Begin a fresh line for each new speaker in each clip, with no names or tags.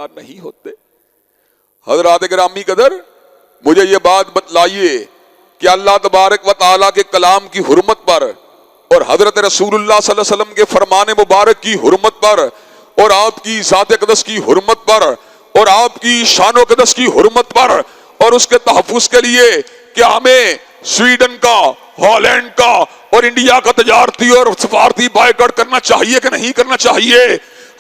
تیار نہیں ہوتے. حضرات گرامی قدر، مجھے یہ بات بتلائیے کہ اللہ تبارک و تعالیٰ کے کلام کی حرمت پر اور حضرت رسول اللہ صلی اللہ علیہ وسلم کے فرمان مبارک کی حرمت پر اور آپ کی ذات اقدس کی حرمت پر اور آپ کی شان و قدس کی حرمت پر اور اس کے تحفظ کے لیے کیا ہمیں سویڈن کا، ہالینڈ کا اور انڈیا کا تجارتی اور سفارتی بائیکاٹ کرنا چاہیے کہ نہیں کرنا چاہیے؟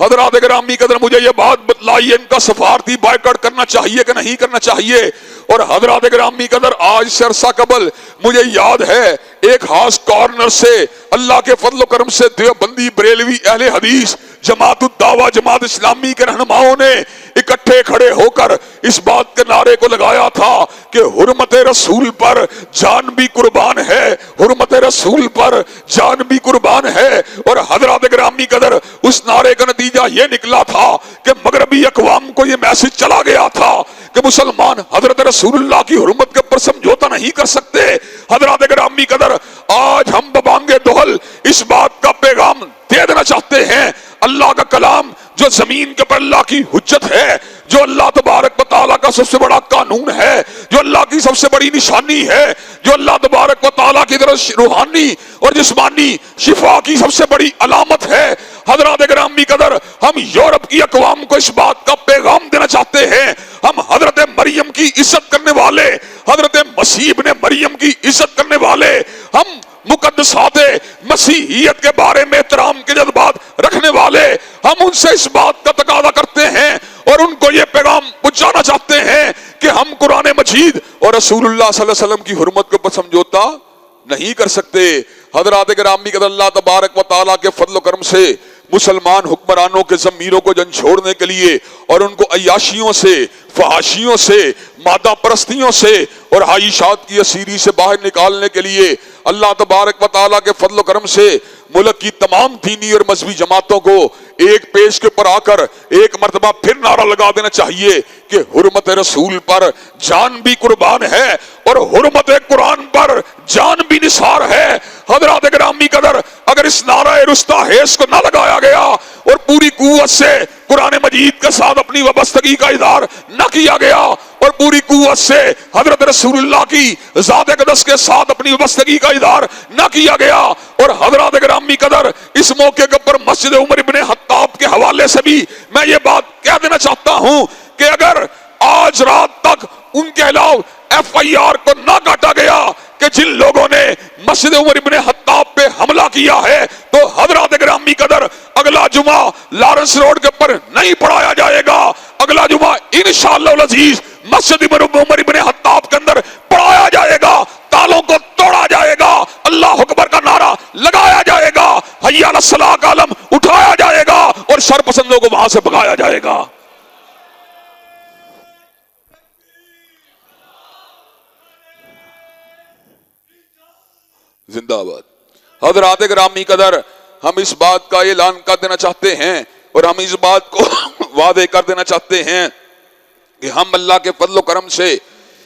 حضرات گرامی قدر، مجھے یہ بات بتلائیے، ان کا سفارتی بائیکاٹ کرنا چاہیے کہ نہیں کرنا چاہیے؟ اور حضرات گرامی قدر، آج سے عرصہ قبل مجھے یاد ہے ایک خاص کارنر سے اللہ کے فضل و کرم سے دیوبندی، بریلوی، اہل حدیث، جماعت الدعوہ، جماعت اسلامی کے رہنماؤں نے اکٹھے کھڑے ہو کر اس بات کے نعرے کو لگایا تھا کہ حرمت رسول پر جان بھی قربان ہے، حرمت رسول پر جان بھی قربان ہے. اور حضرات گرامی قدر، اس نعرے کا نتیجہ یہ نکلا تھا کہ مغربی اقوام کو یہ میسج چلا گیا تھا کہ مسلمان حضرت رسول اللہ کی حرمت کے اوپر سمجھوتا نہیں کر سکتے. حضرات گرامی قدر، آج ہم ببانگ دہل اس بات کا پیغام دے دینا چاہتے ہیں، اللہ کا کلام جو زمین کے پر اللہ کی حجت ہے، جو اللہ تبارک و تعالیٰ کا سب سے بڑا قانون ہے، جو اللہ کی سب سے بڑی نشانی ہے، جو اللہ تبارک و تعالیٰ کی طرف روحانی اور جسمانی شفا کی سب سے بڑی علامت ہے. حضرات گرامی قدر، ہم یورپ کی اقوام کو اس بات کا پیغام دینا چاہتے ہیں، ہم حضرت مریم کی عزت کرنے والے، حضرت مسیح ابن مریم کی عزت کرنے والے، ہم مقدسات مسیحیت کے بارے میں احترام کے جذبات رکھنے والے، ہم ان سے اس بات کا تقاضا کرتے ہیں اور ان کو یہ پیغام پہنچانا چاہتے ہیں کہ ہم قرآن مجید اور رسول اللہ صلی اللہ علیہ وسلم کی حرمت کے اوپر سمجھوتا نہیں کر سکتے. حضرات گرامی قدر، اللہ تبارک و تعالیٰ کے فضل و کرم سے مسلمان حکمرانوں کے ضمیروں کو جھنجھوڑنے کے لیے اور ان کو عیاشیوں سے، فحاشیوں سے، مادہ پرستیوں سے اور عائشات کی اسیری سے باہر نکالنے کے لیے اللہ تبارک و تعالیٰ کے فضل و کرم سے ملک کی تمام دینی اور مذہبی جماعتوں کو ایک پیش کے پر آ کر ایک مرتبہ پھر نعرہ لگا دینا چاہیے کہ حرمت رسول پر جان بھی قربان ہے اور حرمت قرآن پر جان بھی نثار ہے. حضرات گرامی قدر، اگر اس نعرہ رستاخیز کو نہ لگایا گیا اور پوری قوت سے قرآن مجید کے ساتھ اپنی وابستگی کا اظہار نہ کیا گیا اور پوری قوت سے حضرت رسول اللہ کی ذات اقدس کے ساتھ اپنی وابستگی کا اظہار نہ کیا گیا، اور حضرات گرامی قدر، اس موقع کے اوپر مسجد عمر ابن خطاب کے حوالے سے بھی میں یہ بات کہہ دینا چاہتا ہوں کہ اگر آج رات تک ان کے علاوہ FIR کو نہ کاٹا گیا کہ جن لوگوں نے مسجد عمر ابن خطاب پہ حملہ کیا ہے، تو حضرات گرامی قدر اگلا جمعہ لارنس روڈ کے اوپر نہیں پڑھایا جائے گا، اگلا جمعہ انشاءاللہ العزیز مسجد عمر ابن خطاب کے اندر پڑھایا جائے گا، تالوں کو توڑا جائے گا، اللہ اکبر کا نعرہ لگایا جائے گا، حی علی الصلاۃ کا علم اٹھایا جائے گا اور شر پسندوں کو وہاں سے بھگایا جائے گا. زندہ باد. حضرات گرامی قدر، ہم اس بات کا اعلان کر دینا چاہتے ہیں اور ہم اس بات کو واضح کر دینا چاہتے ہیں کہ ہم اللہ کے فضل و کرم سے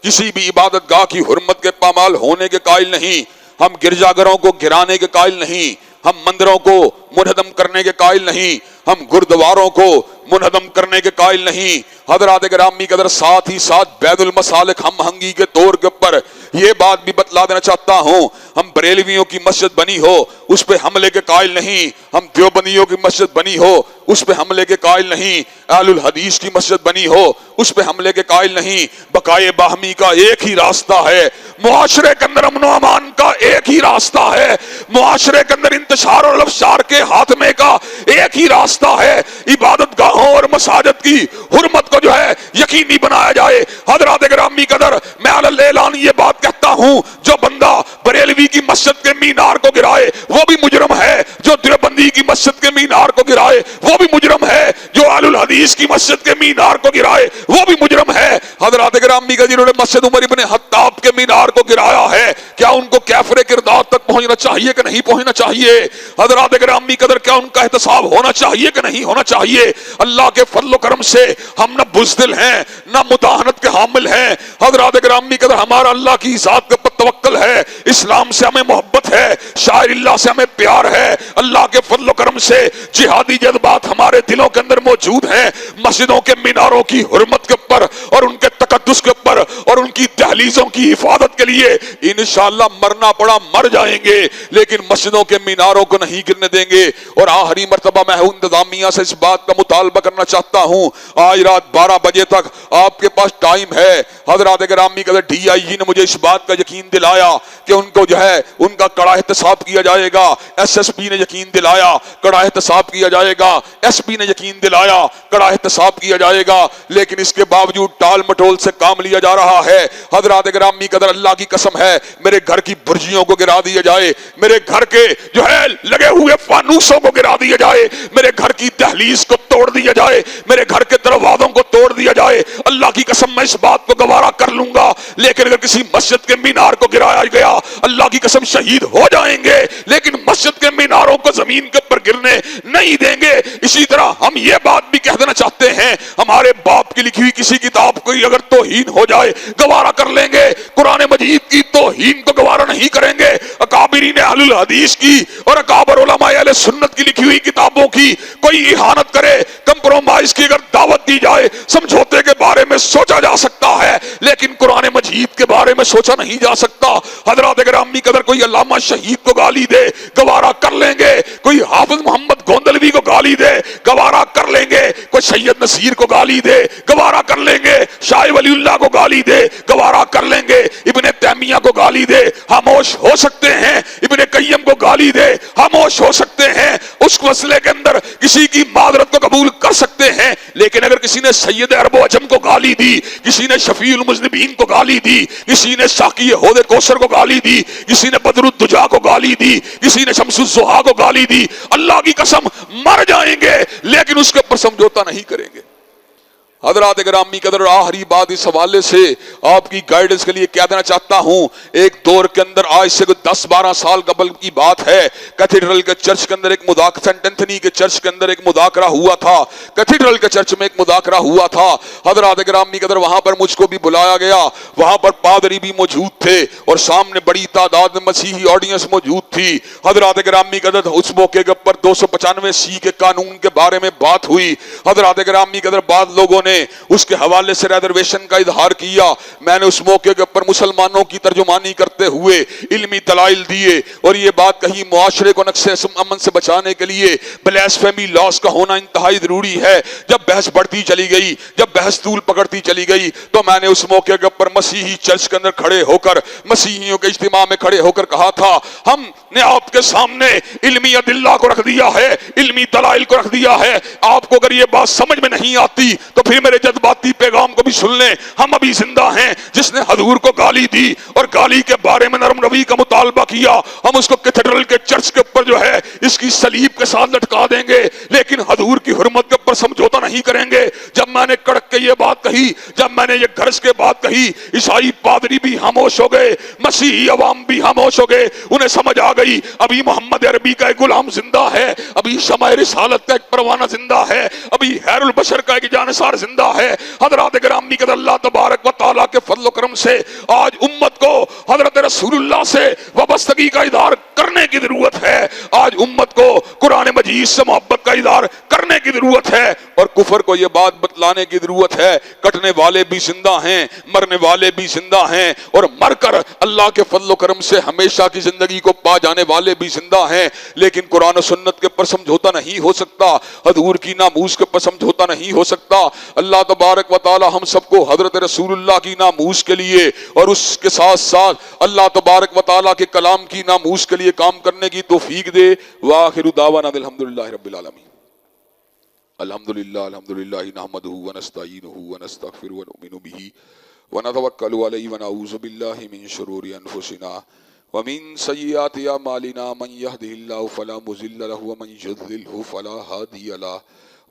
کسی بھی عبادت گاہ کی حرمت کے پامال ہونے کے قائل نہیں، ہم گرجا گھروں کو گرانے کے قائل نہیں، ہم مندروں کو منہدم کرنے کے قائل نہیں، ہم گردواروں کو منہدم کرنے کے قائل نہیں. حضرات گرامی قدر، ساتھ ہی ساتھ بیت المسالک ہم ہنگی کے طور کے اوپر یہ بات بھی بتلا دینا چاہتا ہوں، ہم بریلویوں کی مسجد بنی ہو اس پہ حملے کے قائل نہیں، ہم دیوبندیوں کی مسجد بنی ہو اس پہ حملے کے قائل نہیں، اہل الحدیث کی مسجد بنی ہو اس پہ حملے کے قائل نہیں. بقائے باہمی کا ایک ہی راستہ ہے، معاشرے کے اندر امن و امان کا ایک ہی راستہ ہے، معاشرے کے اندر انتشار اور افشار کے خاتمے کا ایک ہی راستہ ہے، عبادت گاہوں اور مساجد کی حرمت کو جو ہے یقینی بنایا جائے. حضرات گرامی قدر، میں علی اعلان یہ بات کہتا ہوں، جو بندہ بریلوی کی مسجد کے مینار کو گرائے وہ بھی مجرم ہے، جو دیوبندی کی مسجد کے مینار کو گرائے وہ بھی مجرم ہے، جو اہل الحدیث کی مسجد کے مینار کو گرائے وہ بھی مجرم ہے. حضرات گرامی کا جنہوں نے مسجد عمر ابن خطاب کے مینار مینار کو گرایا ہے، کیا ان کو کیفر کردار تک پہنچنا چاہیے کہ نہیں پہنچنا چاہیے؟ حضرات گرامی قدر کیا ان کا احتساب ہونا چاہیے کہ نہیں ہونا چاہیے؟ اللہ کے فضل و کرم سے ہم نہ بزدل ہیں نہ مداہنت کے حامل ہیں۔ حضرات گرامی قدر ہمارا اللہ کی ذات کے توکل ہے، اسلام سے ہمیں محبت ہے، شاعر اللہ سے ہمیں پیار ہے، اللہ کے فضل و کرم سے جہادی جذبات ہمارے دلوں کے اندر موجود ہیں۔ مسجدوں کے میناروں کی حرمت کے اوپر اور ان کے تقدس کے اوپر اور ان کی دہلیزوں کی حفاظت کے لیے انشاءاللہ مرنا پڑا مر جائیں گے، لیکن مسجدوں کے میناروں کو نہیں گرنے دیں گے۔ اور آخری مرتبہ میں انتظامیہ سے اس بات کا مطالبہ کرنا چاہتا ہوں، آج رات 12 بجے تک آپ کے پاس ٹائم ہے۔ حضرات گرامی قدر ڈی آئی جی نے مجھے اس بات کا یقین دلایا کہ ان کو جو ہے ان کا کڑا احتساب کیا جائے گا، ایس ایس پی نے یقین دلایا کڑا احتساب کیا جائے گا، ایس پی نے یقین دلایا کڑا احتساب کیا جائے گا، لیکن اس کے باوجود ٹال مٹول سے کام لیا جا رہا ہے۔ حضرات گرامی قدر اللہ کی قسم ہے، میرے گھر کی برجیوں کو گرا دیا جائے، میرے گھر کے جو ہے لگے ہوئے فانوسوں کو گرا دیا جائے، میرے گھر کی دہلیز کو توڑ دیا جائے، میرے گھر کے دروازوں کو توڑ دیا جائے، اللہ کی قسم میں اس بات کو گوارا کر لوں گا۔ لیکن اگر کسی مسجد کے مینار کو گرایا گیا، اللہ کی قسم شہید ہو جائیں گے، لیکن مسجد کے میناروں کو زمین کے اوپر گرنے نہیں دیں گے۔ اسی طرح ہم یہ بات بھی کہہ دینا چاہتے ہیں، ہمارے باپ کی لکھی ہوئی کسی کتاب کو اگر توہین ہو جائے گوارا کر لیں گے، قرآن مجید کی توہین کو گوارا نہیں کریں گے۔ اکابرین اہل الحدیث کی اور اکابر علماء اہل سنت کی لکھی ہوئی کتابوں کی کوئی اہانت کرے، کمپرومائز کی اگر دعوت دی جائے، سمجھوتے کے بارے میں سوچا جا سکتا ہے، لیکن قرآن مجید کے بارے میں سوچا نہیں جا سکتا۔ حضرات گرامی قدر کوئی علامہ شہید کو گالی دے گوارا کر لیں گے، کوئی حافظ محمد گوندلوی کو گالی دے گوارا کر لیں گے، کوئی سید نصیر کو گالی دے گوارا کر لیں گے، شاہ ولی اللہ کو گالی دے گوارا کر لیں گے، ابن تیمیہ کو گالی دے خاموش ہو سکتے ہیں، ابن قیم کو گالی دے خاموش ہو سکتے ہیں، اس مسئلے کے اندر کسی کی معذرت کو قبول کر سکتے ہیں، لیکن اگر کسی نے سید عرب و عجم کو گالی دی، کسی نے شفیع المذنبین کو گالی دی، کسی نے ساقی حوض کوثر کو گالی دی، کسی نے بدر الدجا کو گالی دی، کسی نے شمس الضحیٰ کو گالی دی، اللہ کی قسم مر جائیں گے، لیکن اس کے اوپر سمجھوتا نہیں کریں گے۔ حضرات گرامی قدر آخری بات اس حوالے سے آپ کی گائیڈنس کے لیے کیا دینا چاہتا ہوں، ایک دور کے اندر آج سے 10-12 سال قبل کی بات ہے، کیتھیڈرل کے چرچ کے اندر ایک مذاکرہ، سینٹ اینتھنی کے چرچ کے اندر ایک مذاکرہ ہوا تھا، کیتھیڈرل کے چرچ میں ایک مذاکرہ ہوا تھا۔ حضرات گرامی قدر وہاں پر مجھ کو بھی بلایا گیا، وہاں پر پادری بھی موجود تھے اور سامنے بڑی تعداد میں مسیحی آڈینس موجود تھی۔ حضرات گرامی قدر اس موقع کے اوپر 295C کے قانون کے بارے میں بات ہوئی۔ حضرات گرامی قدر بعض لوگوں نے اس کے حوالے سے ریزرویشن کا اظہار کیا، میں نے اس موقع کے اوپر مسلمانوں کی ترجمانی کرتے ہوئے علمی دلائل دیے اور یہ بات کہی معاشرے کو نقص امن سے بچانے کے لیے بلیسفیمی لاس کا ہونا انتہائی ضروری ہے۔ جب بحث بڑھتی چلی گئی، جب بحث طول پکڑتی چلی گئی، تو میں نے اس موقع کے اوپر مسیحی چرچ کے اندر کھڑے ہو کر، مسیحیوں کے اجتماع میں کھڑے ہو کر کہا تھا، ہم نے آپ کے سامنے علمی ادلہ کو رکھ دیا ہے، علمی دلائل کو رکھ دیا ہے، آپ کو اگر یہ بات سمجھ میں نہیں آتی تو پھر میرے جذباتی پیغام کو بھی سن لیں۔ ہم ابھی زندہ ہیں، جس نے حضور کو گالی دی اور گالی کے بارے میں نرم روی کا مطالبہ کیا، ہم اس کو کیتھیڈرل کے چرچ کے اوپر جو ہے اس کی صلیب کے ساتھ لٹکا دیں گے، لیکن حضور کی حرمت کے اوپر سمجھوتا نہیں کریں گے۔ جب میں نے کڑک کے یہ بات کہی، جب میں نے یہ گرج کے بات کہی، عیسائی پادری بھی خاموش ہو گئے، مسیحی عوام بھی خاموش ہو گئے۔ انہیں سمجھ آ گئی ابھی محمد عربی کا ایک غلام زندہ ہے، ابھی شمع رسالت کا ایک پروانہ زندہ ہے، ابھی خیر البشر کا ایک جانثار زندہ ہے۔ حضرات گرامی قدر اللہ تبارک و تعالیٰ کے فضل و کرم سے آج امت کو حضرت رسول اللہ سے وابستگی کا اظہار کرنے کی ضرورت ہے، آج امت کو قرآن مجید سے محبت کا اظہار کرنے کی ضرورت ہے، اور کفر کو یہ بات بتلانے کی ضرورت ہے، کٹنے والے بھی زندہ ہیں، مرنے والے بھی زندہ ہیں، اور مر کر اللہ کے فضل و کرم سے ہمیشہ کی زندگی کو پا جانے والے بھی زندہ ہیں، لیکن قرآن و سنت کے پر سمجھوتا نہیں ہو سکتا، حضور کی ناموس کے پر سمجھوتا نہیں ہو سکتا۔ اللہ تبارک و تعالی ہم سب کو حضرت رسول اللہ کی ناموس کے لیے اور اس کے ساتھ ساتھ اللہ تبارک و تعالی کے کلام کی ناموس کے لیے کام کرنے کی توفیق دے۔ وآخر دعوانا الحمدللہ رب العالمین۔ الحمدللہ نحمدہ ونستعینہ ونستغفرہ ونؤمن بہ ونتوکل علیہ ونعوذ باللہ من شرور انفسنا ومن سیئات اعمالنا، من یہدہ اللہ فلا مضل لہ ومن یضللہ فلا ہادی لہ،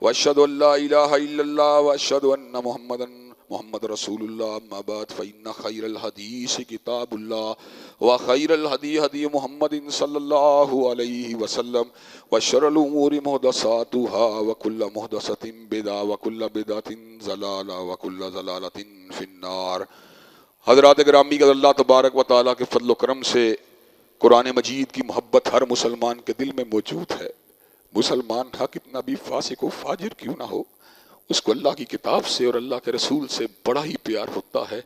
واشہد ان لا الہ الا اللہ واشہد ان محمدا محمد رسول اللہ اما بعد فإن خیر الحدیث کتاب اللہ وخیر الہدی ہدی محمد صلی اللہ علیہ وسلم وشر الامور محدثاتها وکل محدثۃ بدعہ وکل بدعۃ ضلالہ وکل ضلالۃ فی النار۔ حضرات گرامی کا اللہ تبارک و تعالیٰ کے فضل و کرم سے قرآن مجید کی محبت ہر مسلمان کے دل میں موجود ہے۔ مسلمان تھا کتنا بھی فاسق و فاجر کیوں نہ ہو، اس کو اللہ کی کتاب سے اور اللہ کے رسول سے بڑا ہی پیار ہوتا ہے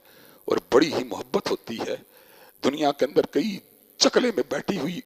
اور بڑی ہی محبت ہوتی ہے۔ دنیا کے اندر کئی چکلے میں بیٹھی ہوئی